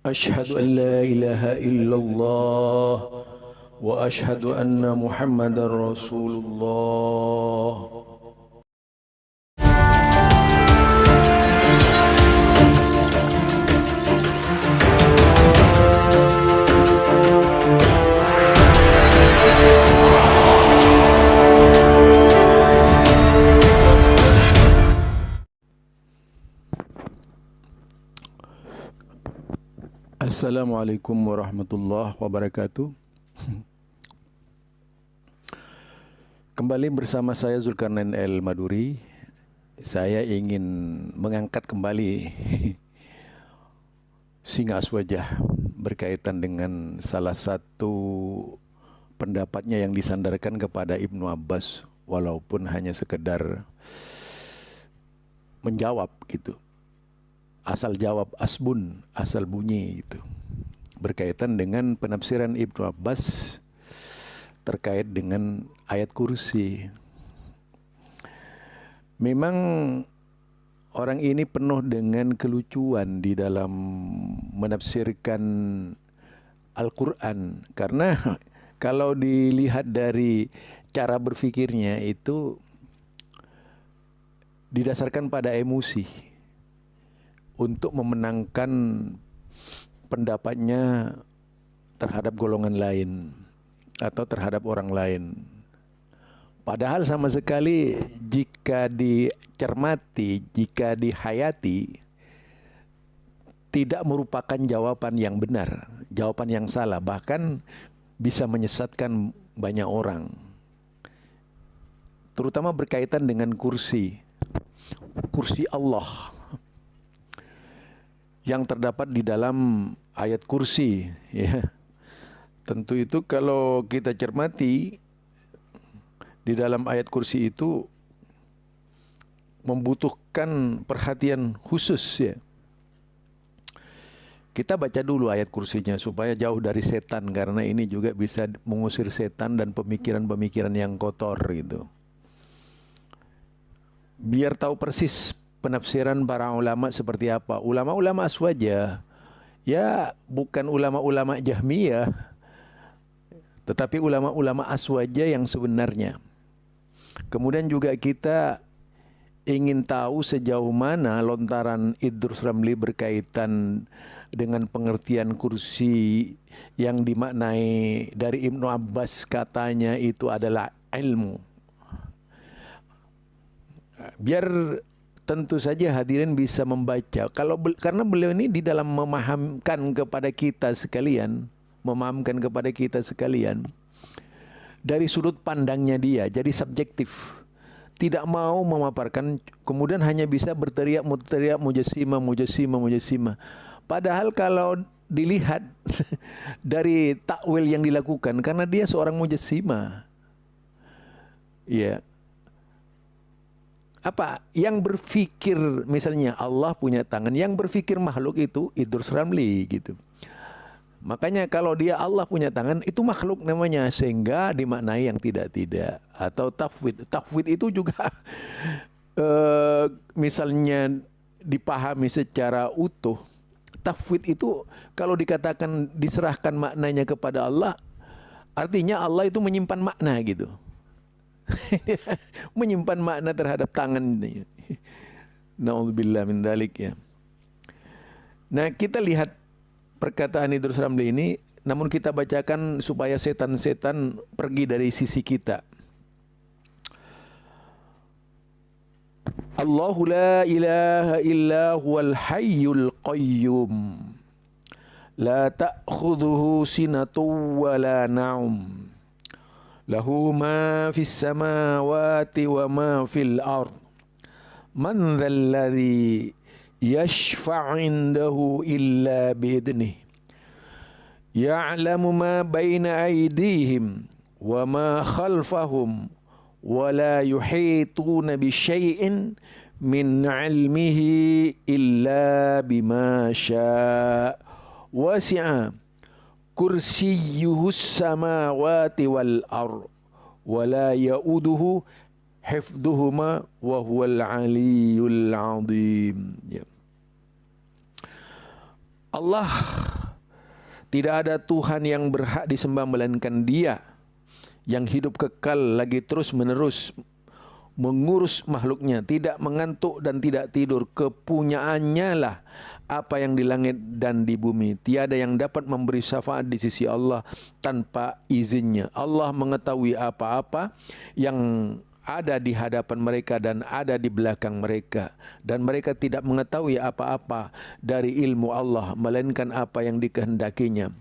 أشهد أن لا إله إلا الله وأشهد أن محمدا رسول الله. Assalamualaikum warahmatullahi wabarakatuh. Kembali bersama saya Zulkarnain El Maduri. Saya ingin mengangkat kembali Singa Aswajah berkaitan dengan salah satu pendapatnya yang disandarkan kepada Ibnu Abbas, walaupun hanya sekedar menjawab gitu. Asal jawab, asbun, asal bunyi gitu. Berkaitan dengan penafsiran Ibnu Abbas terkait dengan ayat kursi. Memang orang ini penuh dengan kelucuan di dalam menafsirkan Al-Quran. Karena kalau dilihat dari cara berpikirnya itu didasarkan pada emosi untuk memenangkan pendapatnya terhadap golongan lain atau terhadap orang lain. Padahal sama sekali jika dicermati, jika dihayati, tidak merupakan jawaban yang benar, jawaban yang salah, bahkan bisa menyesatkan banyak orang. Terutama berkaitan dengan kursi Allah yang terdapat di dalam ayat kursi, ya. Tentu itu kalau kita cermati di dalam ayat kursi itu membutuhkan perhatian khusus, ya. Kita baca dulu ayat kursinya supaya jauh dari setan, karena ini juga bisa mengusir setan dan pemikiran-pemikiran yang kotor gitu. Biar tahu persis penafsiran para ulama seperti apa. Ulama-ulama Aswajah, ya bukan ulama-ulama Jahmiyah, tetapi ulama-ulama Aswajah yang sebenarnya. Kemudian juga kita ingin tahu sejauh mana lontaran Idrus Ramli berkaitan dengan pengertian kursi yang dimaknai dari Ibnu Abbas, katanya itu adalah ilmu. Biar tentu saja hadirin bisa membaca. Karena beliau ini di dalam memahamkan kepada kita sekalian, dari sudut pandangnya dia, jadi subjektif. Tidak mau memaparkan, kemudian hanya bisa berteriak mujassimah. Padahal kalau dilihat dari takwil yang dilakukan, karena dia seorang mujassimah, ya. Apa yang berpikir misalnya Allah punya tangan, yang berpikir makhluk itu Idrus Ramli gitu. Makanya kalau dia Allah punya tangan, itu makhluk namanya, sehingga dimaknai yang tidak-tidak. Atau tafwid. Tafwid itu juga misalnya dipahami secara utuh. Tafwid itu kalau dikatakan diserahkan maknanya kepada Allah, artinya Allah itu menyimpan makna gitu. Menyimpan makna terhadap tangan. Na'udzubillah min dzalik, ya. Nah, kita lihat perkataan Idrus Ramli ini, namun kita bacakan supaya setan-setan pergi dari sisi kita. Allahu la ilaha illa huwal hayyul qayyum la ta'khudhuhu sinatun wa la na'um lahu ma fis samawati wa ma fil ard man dhal ladzi yashfa'u indahu illa bi'idnih ya'lamu ma baina aydihim wa ma khalfahum wa la yuhituna bi syai'in min 'ilmihi illa bima syaa' wasi'a kursiyuhus samawati wal ard wa la ya'uduhu hifdhuhuma wa huwal aliyyul azim. Ya. Allah Tidak ada Tuhan yang berhak disembah melainkan Dia yang hidup kekal lagi terus menerus mengurus makhluknya, tidak mengantuk dan tidak tidur. Kepunyaannya lah apa yang di langit dan di bumi. Tiada yang dapat memberi syafaat di sisi Allah tanpa izinnya. Allah mengetahui apa-apa yang ada di hadapan mereka dan ada di belakang mereka, dan mereka tidak mengetahui apa-apa dari ilmu Allah melainkan apa yang dikehendakinya.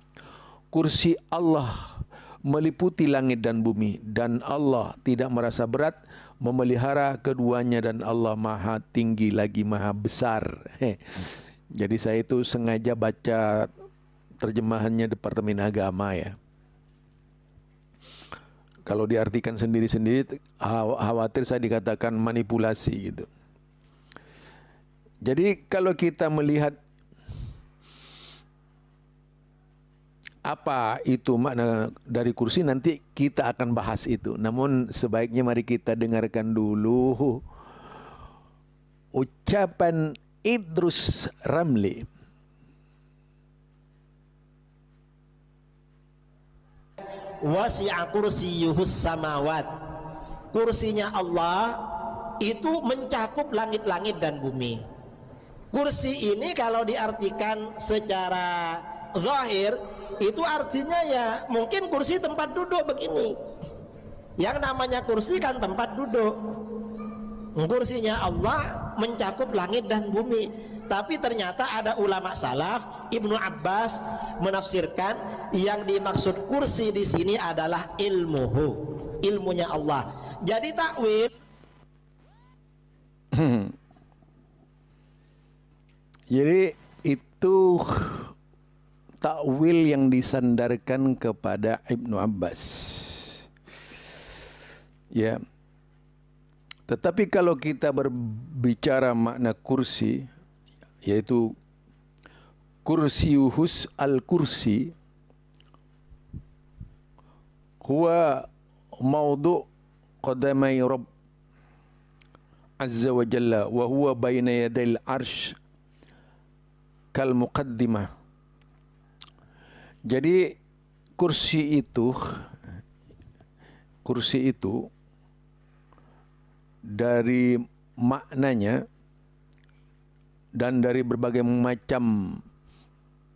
Kursi Allah meliputi langit dan bumi, dan Allah tidak merasa berat memelihara keduanya, dan Allah maha tinggi lagi maha besar. Jadi saya itu sengaja baca terjemahannya Departemen Agama ya. Kalau diartikan sendiri-sendiri khawatir saya dikatakan manipulasi gitu. Jadi kalau kita melihat apa itu makna dari kursi, nanti kita akan bahas itu. Namun sebaiknya mari kita dengarkan dulu ucapan Idrus Ramli. Wasi'a kursiyuhus samawat. Kursinya Allah itu mencakup langit-langit dan bumi. Kursi ini kalau diartikan secara zahir itu artinya ya mungkin kursi tempat duduk begini. Yang namanya kursi kan tempat duduk. Kursinya Allah mencakup langit dan bumi. Tapi ternyata ada ulama salaf, Ibnu Abbas menafsirkan yang dimaksud kursi di sini adalah ilmuhu, ilmunya Allah. Jadi takwil. Jadi itu takwil yang disandarkan kepada Ibnu Abbas. Ya. Tetapi kalau kita berbicara makna kursi, yaitu kursiyuhus al-kursi huwa mawdu' qadamai Rabb azza wa jalla wa huwa baina yadayil arsh kal muqaddimah. Jadi kursi itu dari maknanya dan dari berbagai macam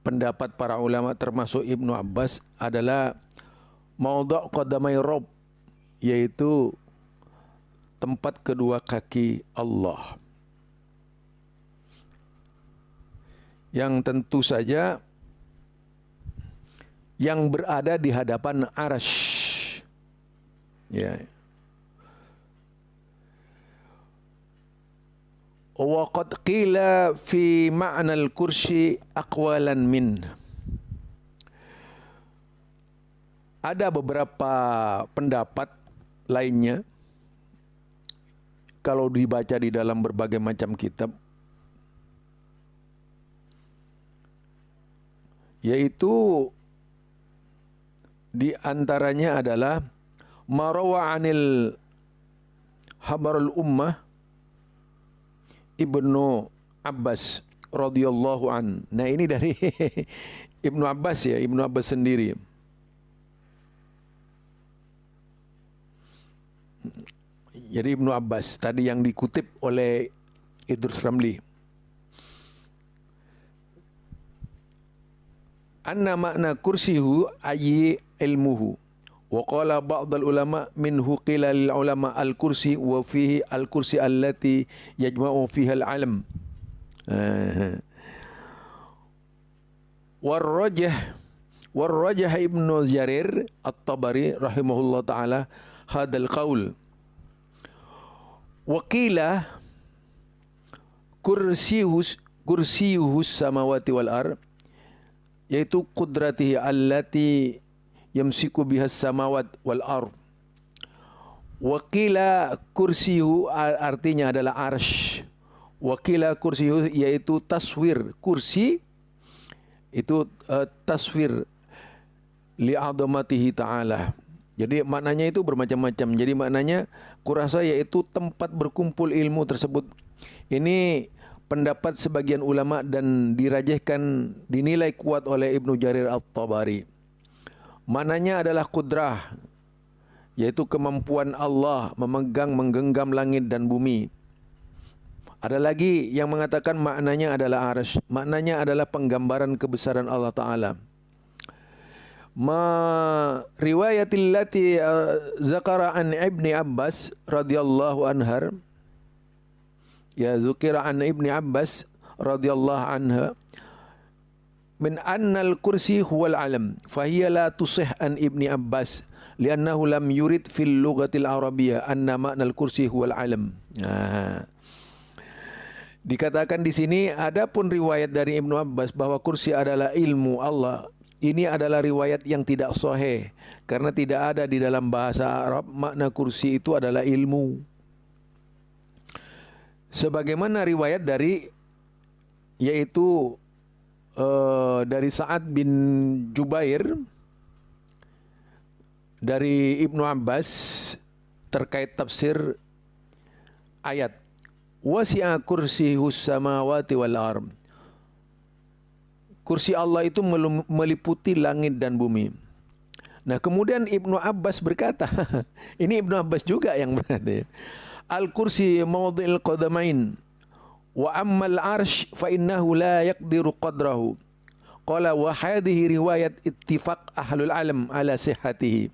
pendapat para ulama termasuk Ibnu Abbas adalah maudhu' qadamai Rabb, yaitu tempat kedua kaki Allah, yang tentu saja yang berada di hadapan arasy. Ya. Wa qad qila fi ma'na al-kursi aqwalan min. Ada beberapa pendapat lainnya kalau dibaca di dalam berbagai macam kitab, yaitu di antaranya adalah marawa anil habarul ummah Ibnu Abbas radhiyallahu an. Nah, ini dari Ibnu Abbas ya, Ibnu Abbas sendiri. Jadi Ibnu Abbas tadi yang dikutip oleh Idrus Ramli. Anna makna kursihu ayyi ilmuhu. Wa qala ba'd al-ulama minhu qila lil ulama al-kursi wa fihi al-kursi allati yajma'u fiha al-alam. Warrajah Ibnu Jarir At-Tabari rahimahullah taala hadzal qaul. Wa qila kursiyuhus samawati wal ard, yaitu qudratihi allati yamsiku bihas samawat wal ard. Wakila kursiyu artinya adalah arsh. Wakila kursiyu yaitu taswir. Kursi itu taswir li'adamatihi ta'ala. Jadi maknanya itu bermacam-macam. Jadi maknanya kurasa yaitu tempat berkumpul ilmu tersebut. Ini pendapat sebagian ulama dan dirajihkan dinilai kuat oleh Ibnu Jarir At-Tabari. Maknanya adalah kudrah, yaitu kemampuan Allah memegang menggenggam langit dan bumi. Ada lagi yang mengatakan maknanya adalah arsy, maknanya adalah penggambaran kebesaran Allah Ta'ala. Riwayatil lati zakara an Ibni Abbas radhiyallahu anhar, ya zukira an Ibni Abbas radhiyallahu anha min annal kursi huwal alam fahiya la tusih an Ibni Abbas li'annahu lam yurid fil lughatil arabiyyah anna ma'nal kursi huwal alam. Dikatakan di sini, adapun riwayat dari Ibnu Abbas bahwa kursi adalah ilmu Allah, ini adalah riwayat yang tidak sahih karena tidak ada di dalam bahasa Arab makna kursi itu adalah ilmu. Sebagaimana riwayat dari yaitu dari Sa'ad bin Jubair dari Ibnu Abbas terkait tafsir ayat wasi'a kursiyus samawati wal ardh. Kursi Allah itu meliputi langit dan bumi. Nah, kemudian Ibnu Abbas berkata, ini Ibnu Abbas juga yang berkata, al-kursi mawdhi'il qadamain wa ammal arsh fa innahu la yaqdiru qadrahu. Qala wa hadhihi riwayat ittifaq ahlul alam ala sihhatihi.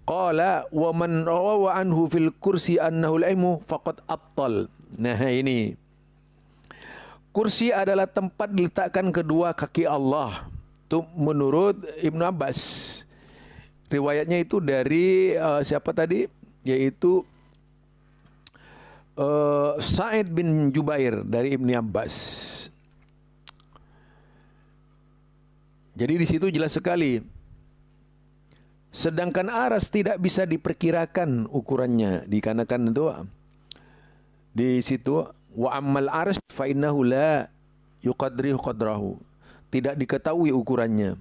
Qala wa man rawa anhu fil kursi annahu al-ilmu faqad abtal. Nah, ini kursi adalah tempat diletakkan kedua kaki Allah. Itu menurut Ibnu Abbas. Riwayatnya itu dari siapa tadi? Yaitu Sa'id bin Jubair dari Ibnu Abbas. Jadi di situ jelas sekali. Sedangkan aras tidak bisa diperkirakan ukurannya, dikarenakan itu di situ wa ammal arsy fa innahu la yuqadrihu qadrahu. Tidak diketahui ukurannya.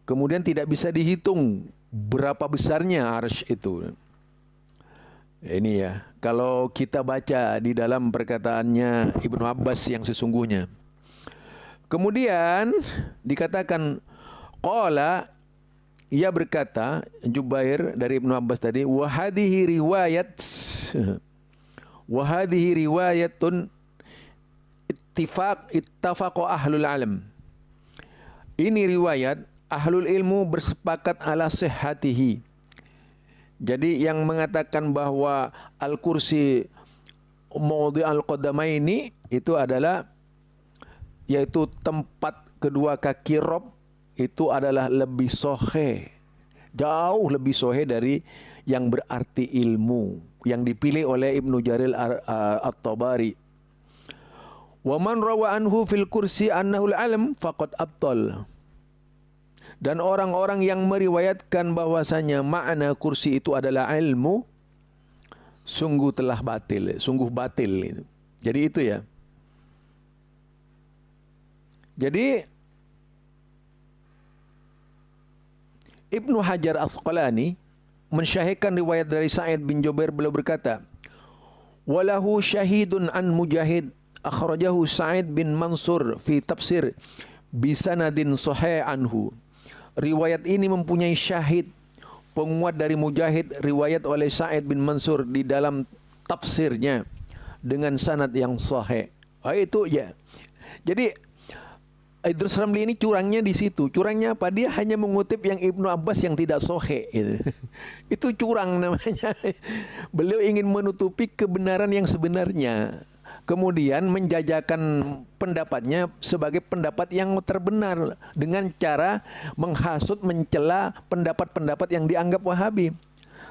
Kemudian tidak bisa dihitung berapa besarnya arsy itu. Ini ya, kalau kita baca di dalam perkataannya Ibnu Abbas yang sesungguhnya. Kemudian dikatakan qala, ia berkata, Jubair dari Ibnu Abbas tadi, wa hadhihi riwayatun ittafaqu ahlul alam. Ini riwayat ahlul ilmu bersepakat ala sihhatihi. Jadi yang mengatakan bahwa al-kursi mawdi' al-qadamaini itu adalah yaitu tempat kedua kaki Rob, itu adalah lebih sahih, jauh lebih sahih dari yang berarti ilmu yang dipilih oleh Ibnu Jarir At-Tabari. Wa man rawa anhu fil kursi annahu al-alam faqad abtal. Dan orang-orang yang meriwayatkan bahwasanya makna kursi itu adalah ilmu, sungguh telah batil, sungguh batil. Jadi itu ya. Jadi Ibnu Hajar Asqalani mensyahihkan riwayat dari Sa'id bin Jubair, beliau berkata, walahu syahidun an Mujahid akhrajahu Sa'id bin Mansur fi tafsir bisanadin sahih anhu. Riwayat ini mempunyai syahid penguat dari Mujahid, riwayat oleh Sa'id bin Mansur di dalam tafsirnya dengan sanad yang sahih. Itu ya. Jadi Idrus Ramli ini curangnya di situ. Curangnya apa? Dia hanya mengutip yang Ibnu Abbas yang tidak sahih. Gitu. Itu curang namanya. Beliau ingin menutupi kebenaran yang sebenarnya. Kemudian menjajakan pendapatnya sebagai pendapat yang terbenar dengan cara menghasut, mencela pendapat-pendapat yang dianggap Wahabi.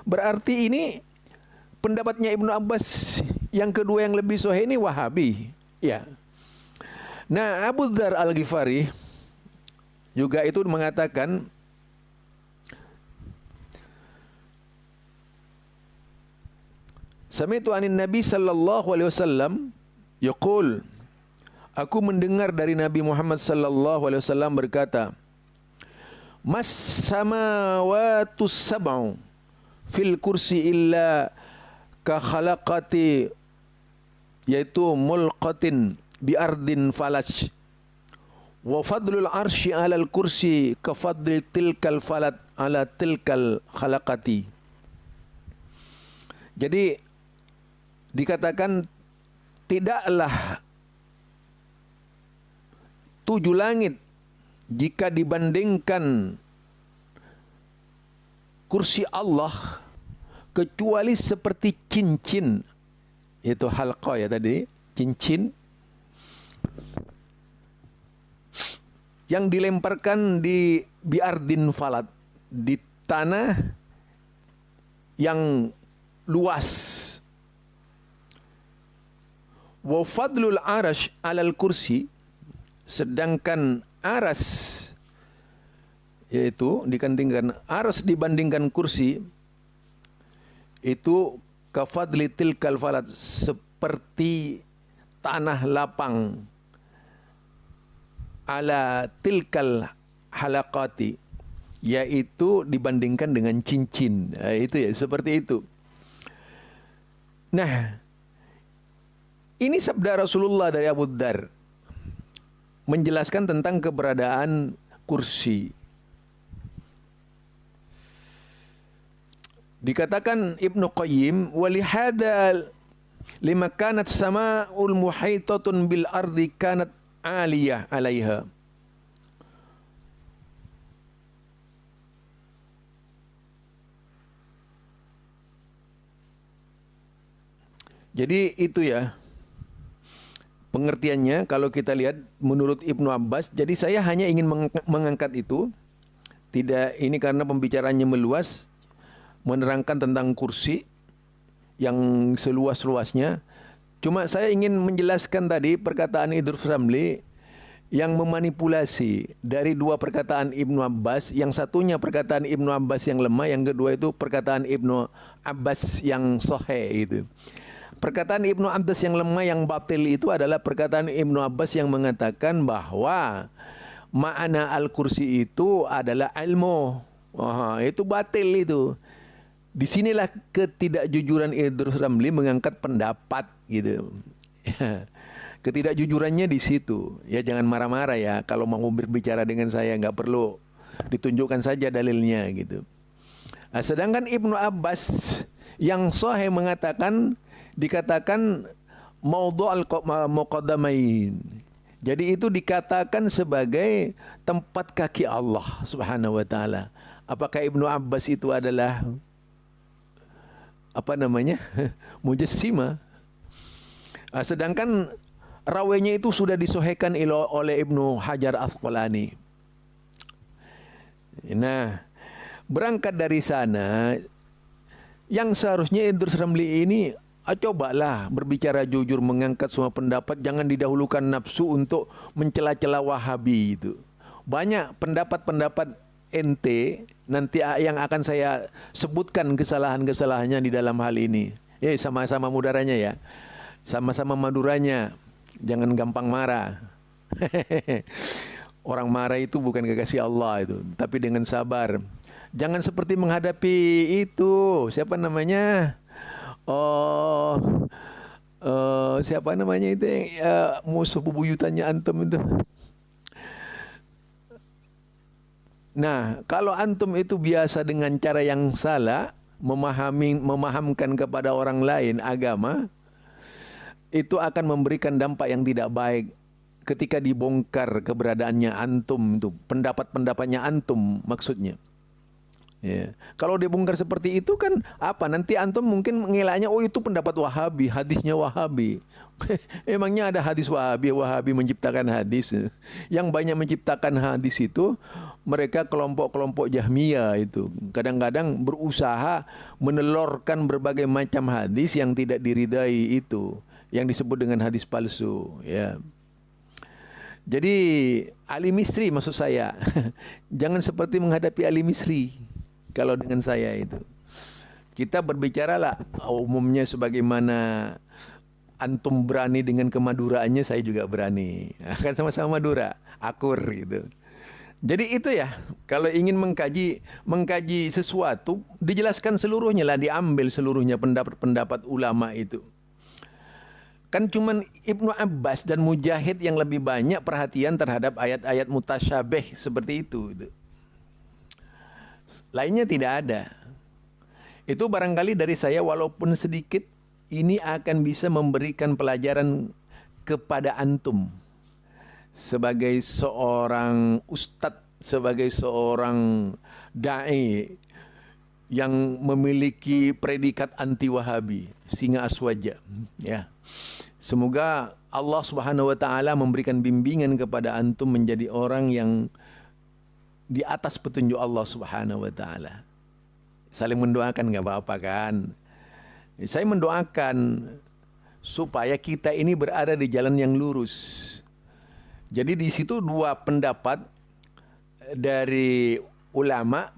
Berarti ini pendapatnya Ibnu Abbas yang kedua yang lebih sahih ini Wahabi. Ya. Nah, Abu Dzar Al-Ghifari juga itu mengatakan Sami'tu anin Nabi sallallahu alaihi wasallam yaqul, aku mendengar dari Nabi Muhammad sallallahu alaihi wasallam berkata, Mas samawatu sab'u fil kursi illa ka khalaqati yaitu mulqatin bi ardin falaj. Wa fadlul arsy 'alal kursi ka fadli tilkal falat 'ala tilkal khalaqati. Jadi dikatakan tidaklah 7 langit jika dibandingkan kursi Allah kecuali seperti cincin, yaitu halqa ya tadi, cincin yang dilemparkan di biardin falat, di tanah yang luas. Wa fadlul arash 'alal kursi, sedangkan aras, yaitu dikandingkan aras dibandingkan kursi, itu kafadli tilkal falat, seperti tanah lapang, ala tilkal halaqati, yaitu dibandingkan dengan cincin. Itu ya, seperti itu. Nah, ini sabda Rasulullah dari Abu Dzar menjelaskan tentang keberadaan kursi. Dikatakan Ibnu Qayyim, walihada lima kanat sama'ul muhaitatun bil ardi kanat aliyah alaiha. Jadi itu ya pengertiannya kalau kita lihat menurut Ibnu Abbas. Jadi saya hanya ingin mengangkat itu. Tidak ini karena pembicaraannya meluas, menerangkan tentang kursi yang seluas-luasnya. Cuma saya ingin menjelaskan tadi perkataan Idrus Ramli yang memanipulasi dari dua perkataan Ibnu Abbas. Yang satunya perkataan Ibnu Abbas yang lemah, yang kedua itu perkataan Ibnu Abbas yang sahih itu. Perkataan Ibnu Abbas yang lemah, yang batil itu adalah perkataan Ibnu Abbas yang mengatakan bahwa makna al-kursi itu adalah ilmu. Itu batil itu. Disinilah ketidakjujuran Idrus Ramli mengangkat pendapat gitu. Ketidakjujurannya di situ. Ya jangan marah-marah ya kalau mau berbicara dengan saya, nggak perlu ditunjukkan saja dalilnya gitu. Nah, sedangkan Ibnu Abbas yang sahih mengatakan, dikatakan maudhu' al-muqaddamain. Jadi itu dikatakan sebagai tempat kaki Allah Subhanahu wa taala. Apakah Ibnu Abbas itu adalah apa namanya? Mujassimah. Sedangkan rawainya itu sudah disahihkan oleh Ibnu Hajar Asqalani. Nah, berangkat dari sana, yang seharusnya Idrus Ramli ini cobalah berbicara jujur, mengangkat semua pendapat, jangan didahulukan nafsu untuk mencela-cela Wahabi itu. Banyak pendapat-pendapat ente nanti yang akan saya sebutkan kesalahan-kesalahannya di dalam hal ini. Sama-sama mudaranya ya. Sama-sama maduranya. Jangan gampang marah. Orang marah itu bukan kekasih Allah itu, tapi dengan sabar. Jangan seperti menghadapi itu, siapa namanya? Siapa namanya itu yang musuh bebuyutannya antum itu. Nah, kalau antum itu biasa dengan cara yang salah memahamkan kepada orang lain agama, itu akan memberikan dampak yang tidak baik ketika dibongkar keberadaannya antum itu, pendapat-pendapatnya antum maksudnya. Ya. Kalau dibongkar seperti itu kan apa? Nanti antum mungkin mengelaknya, oh itu pendapat Wahabi, hadisnya Wahabi. Emangnya ada hadis Wahabi? Wahabi menciptakan hadis. Yang banyak menciptakan hadis itu mereka kelompok-kelompok Jahmiyah itu. Kadang-kadang berusaha menelorkan berbagai macam hadis yang tidak diridai itu, yang disebut dengan hadis palsu. Ya. Jadi Ali Misri maksud saya, jangan seperti menghadapi Ali Misri. Kalau dengan saya itu, kita berbicaralah umumnya sebagaimana antum berani dengan kemaduraannya, saya juga berani. Akan sama-sama Madura, akur gitu. Jadi itu ya, kalau ingin mengkaji sesuatu, dijelaskan seluruhnya lah, diambil seluruhnya pendapat-pendapat ulama itu. Kan cuman Ibnu Abbas dan Mujahid yang lebih banyak perhatian terhadap ayat-ayat mutasyabih seperti itu. Lainnya tidak ada. Itu barangkali dari saya walaupun sedikit, ini akan bisa memberikan pelajaran kepada antum. Sebagai seorang ustadz, sebagai seorang da'i yang memiliki predikat anti Wahabi, singa aswaja, ya. Semoga Allah Subhanahu wa taala memberikan bimbingan kepada antum menjadi orang yang di atas petunjuk Allah Subhanahu wa taala. Saling mendoakan enggak apa-apa kan? Saya mendoakan supaya kita ini berada di jalan yang lurus. Jadi di situ dua pendapat dari ulama,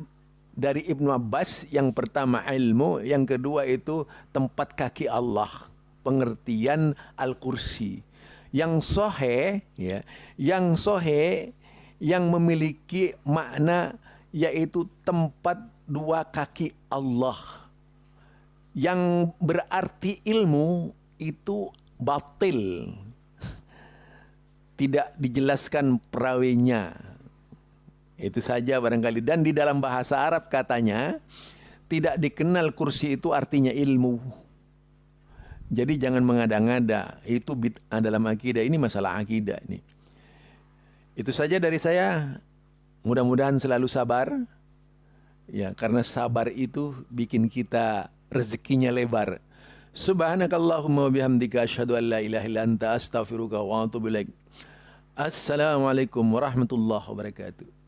dari Ibnu Abbas, yang pertama ilmu, yang kedua itu tempat kaki Allah, pengertian Al-Kursi. Yang sahih, ya, yang sahih, yang memiliki makna yaitu tempat dua kaki Allah. Yang berarti ilmu itu batil. Tidak dijelaskan perawinya. Itu saja barangkali. Dan di dalam bahasa Arab katanya, tidak dikenal kursi itu artinya ilmu. Jadi jangan mengada-ngada. Itu bid'ah dalam akidah. Ini masalah akidah ini. Itu saja dari saya. Mudah-mudahan selalu sabar. Ya, karena sabar itu bikin kita rezekinya lebar. Subhanakallahumma wa bihamdika asyhadu an la ilaha illa anta astaghfiruka wa atubu ilaik. Assalamualaikum warahmatullahi wabarakatuh.